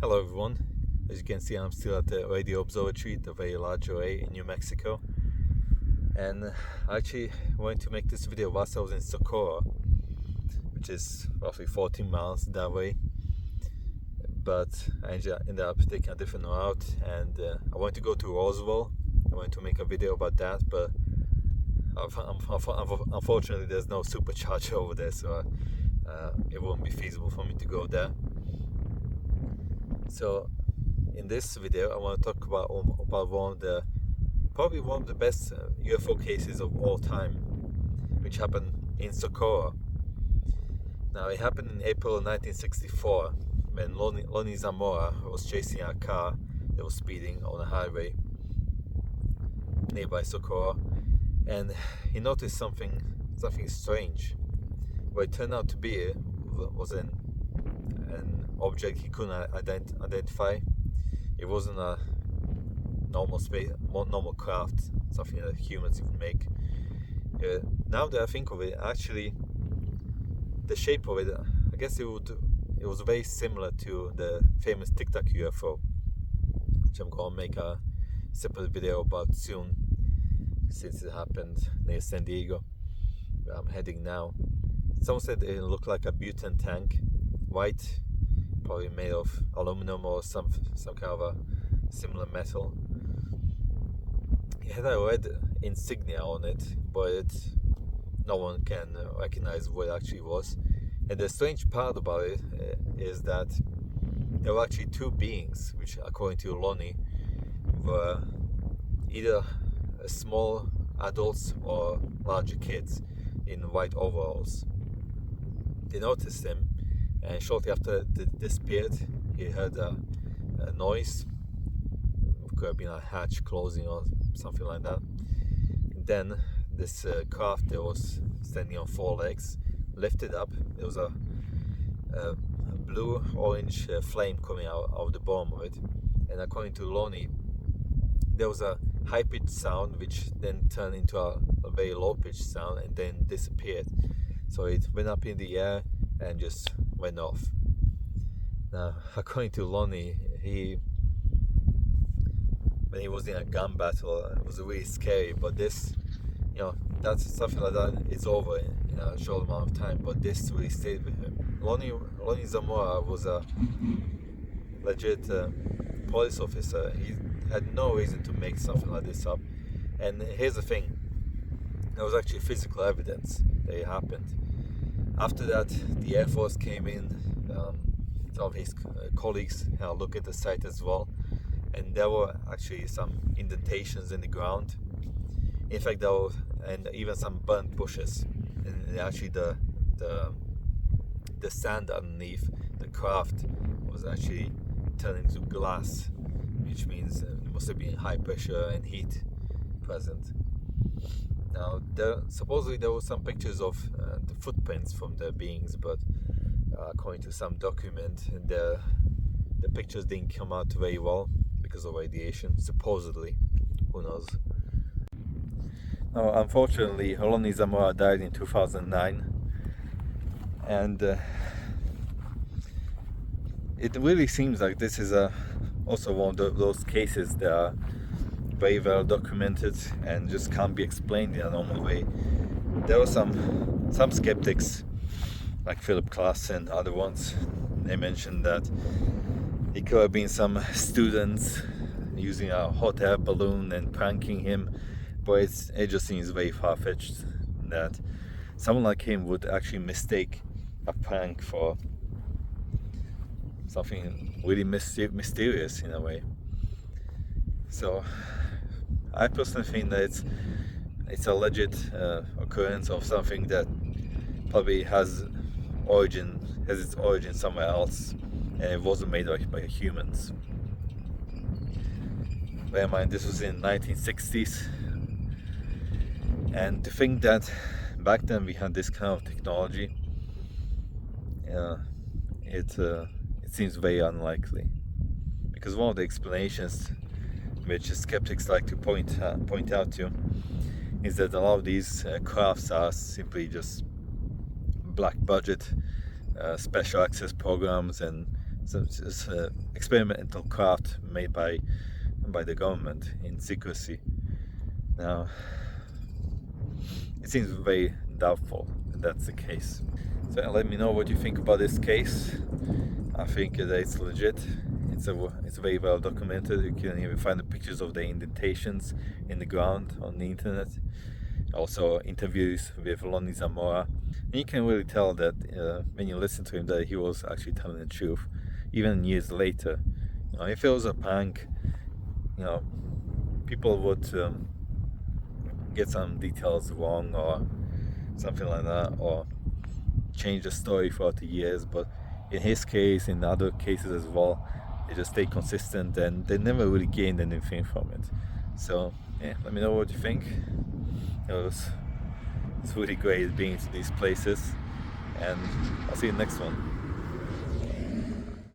Hello everyone. As you can see, I'm still at the radio observatory, the very large array in New Mexico, and I actually wanted to make this video whilst I was in Socorro, which is roughly 14 miles that way, but I ended up taking a different route, and I wanted to go to Roswell. I wanted to make a video about that, but unfortunately there's no supercharger over there, so it won't be feasible for me to go there. So in this video I want to talk about probably one of the best UFO cases of all time, which happened in Socorro. Now it happened in April 1964 when Lonnie Zamora was chasing a car that was speeding on a highway nearby Socorro, and he noticed something strange. What it turned out to be was an object he couldn't identify. It wasn't a normal craft, something that humans would make. Now that I think of it, actually, the shape of it, I guess it was very similar to the famous Tic Tac UFO, which I'm gonna make a separate video about soon, since it happened near San Diego, where I'm heading now. Someone said it looked like a butane tank, white, probably made of aluminum or some kind of a similar metal. It had a red insignia on it, but no one can recognize what it actually was. And the strange part about it is that there were actually two beings, which according to Lonnie were either small adults or larger kids in white overalls. They noticed him, and shortly after they disappeared, he heard a noise. It could have been a hatch closing or something like that. And then this craft that was standing on four legs lifted up. There was a blue-orange flame coming out of the bottom of it, and according to Lonnie, there was a high-pitched sound which then turned into a very low-pitched sound and then disappeared. So it went up in the air and just went off. Now, according to Lonnie, when he was in a gun battle, it was really scary. But this, that's something like that is over in a short amount of time. But this really stayed with him. Lonnie Zamora was a legit police officer. He had no reason to make something like this up. And here's the thing: there was actually physical evidence that it happened. After that, the Air Force came in. Some of his colleagues had a look at the site as well, and there were actually some indentations in the ground. In fact, there were even some burnt bushes, and actually the sand underneath the craft was actually turned into glass, which means there must have been high pressure and heat present. Now, supposedly there were some pictures of the footprints from the beings, but according to some document, the pictures didn't come out very well because of radiation, supposedly. Who knows? Now, unfortunately, Lonnie Zamora died in 2009, and it really seems like this is also one of those cases that are very well documented and just can't be explained in a normal way. There were some skeptics, like Philip Klass and other ones. They mentioned that it could have been some students using a hot air balloon and pranking him, but it just seems very far-fetched that someone like him would actually mistake a prank for something really mysterious in a way. So I personally think that it's a legit occurrence of something that probably has its origin somewhere else, and it wasn't made by humans. Bear in mind, this was in 1960s, and to think that back then we had this kind of technology, it seems very unlikely, because one of the explanations which skeptics like to point out to is that a lot of these crafts are simply just black budget special access programs and So it's experimental craft made by the government in secrecy. Now, it seems very doubtful that that's the case. So let me know what you think about this case. I think that it's legit. It's very well documented. You can even find the pictures of the indentations in the ground on the internet. Also interviews with Lonnie Zamora. And you can really tell that when you listen to him that he was actually telling the truth, even years later. If it was a prank, people would get some details wrong or something like that, or change the story throughout the years. But in his case, in other cases as well, they just stay consistent and they never really gained anything from it. So yeah, let me know what you think. It's really great being to these places, and I'll see you next one.